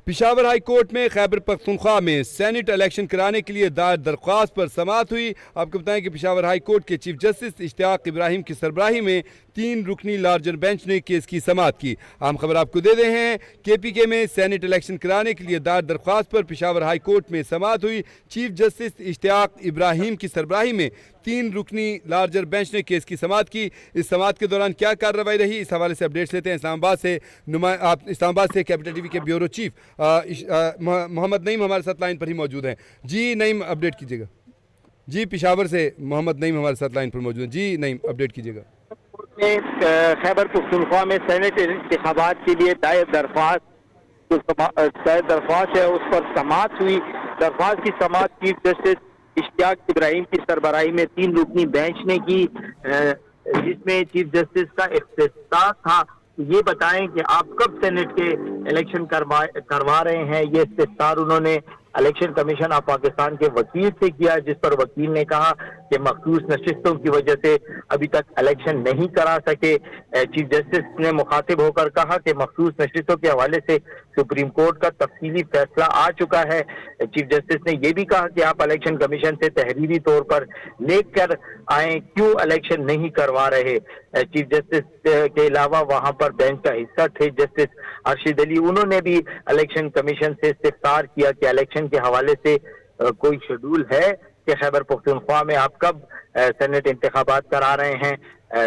Peshawar high court में खैबर पख्तूनख्वा में senate election कराने के लिए दायर दरख्वास्त पर समाअत हुई। आपको बताएं कि पिशावर हाई कोर्ट के चीफ जस्टिस इश्तियाक इब्राहिम की सरबराही में 3 रुकनी लार्जर बेंच ने केस की समाअत की। अहम खबर आपको दे रहे हैं, KPK में सेनेट इलेक्शन कराने के लिए दायर दरख्वास्त पर पिशावर हाई कोर्ट में समाअत हुई। चीफ जस्टिस इश्तियाक इब्राहिम की सरबराही में 3 रुकनी लार्जर बेंच ने केस की समाअत की। इस समाअत के दौरान क्या कार्रवाई रही, इस हवाले से अपडेट्स लेते हैं। इस्लामाबाद से कैपिटल टीवी के ब्यूरो चीफ मोहम्मद नईम हमारे साथ लाइन पर ही मौजूद हैं। जी नईम, अपडेट कीजिएगा। जी, पिशावर से मोहम्मद नईम हमारे साथ लाइन पर मौजूद हैं। जी नईम, अपडेट कीजिएगा। खैबर पख्तूनख्वा में सेनेट इंतखाबात के लिए दायर दरख्वास्त है, उस पर समाअत हुई। दरख्वास्त की समाअत चीफ जस्टिस इश्तियाक इब्राहिम की सरबराही में 3 रुकनी बेंच ने की, जिसमें चीफ जस्टिस का इख्तिसास था। ये बताएं कि आप कब सेनेट के इलेक्शन करवा रहे हैं। ये इख्तिसार उन्होंने इलेक्शन कमीशन ऑफ पाकिस्तान के वकील से किया, जिस पर वकील ने कहा कि मखसूस नशिस्तों की वजह से अभी तक इलेक्शन नहीं करा सके। चीफ जस्टिस ने मुखातिब होकर कहा कि मखसूस नशिस्तों के हवाले से सुप्रीम कोर्ट का तफसीली फैसला आ चुका है। चीफ जस्टिस ने यह भी कहा कि आप इलेक्शन कमीशन से तहरीरी तौर पर लेकर आए, क्यों इलेक्शन नहीं करवा रहे। चीफ जस्टिस के अलावा वहां पर बेंच का हिस्सा थे जस्टिस अरशद अली, उन्होंने भी इलेक्शन कमीशन से इस्तफसार किया कि इलेक्शन के हवाले से कोई शेड्यूल है कि खैबर पख्तूनख्वा में आप कब सेनेट इंतखाबात करा रहे हैं,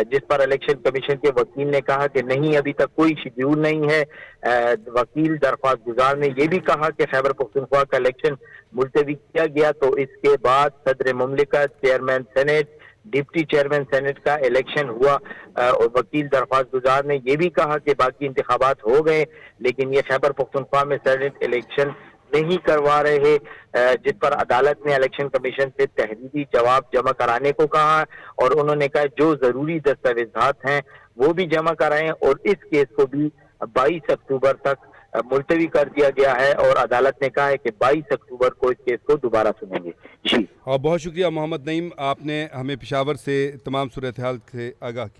जिस पर इलेक्शन कमीशन के वकील ने कहा कि नहीं, अभी तक कोई शेड्यूल नहीं है। वकील दरख्वास्त गुजार ने यह भी कहा कि खैबर पख्तूनख्वा का इलेक्शन मुलतवी किया गया तो इसके बाद सदर मुमलिकत, chairman senate, deputy chairman senate का इलेक्शन हुआ। और वकील दरख्वास्त गुजार ने यह भी कहा कि बाकी इंतखाबात हो गए, लेकिन ये खैबर पख्तूनख्वा में सेनेट इलेक्शन नहीं करवा रहे, जिस पर अदालत ने इलेक्शन कमीशन से तहरीरी जवाब जमा कराने को कहा और उन्होंने कहा जो जरूरी दस्तावेजात हैं वो भी जमा कराएं। और इस केस को भी 22 अक्टूबर तक मुलतवी कर दिया गया है और अदालत ने कहा है कि 22 अक्टूबर को इस केस को दोबारा सुनेंगे। जी, और बहुत शुक्रिया मोहम्मद नईम, आपने हमें पिशावर से तमाम सूरत हाल से आगाह किया।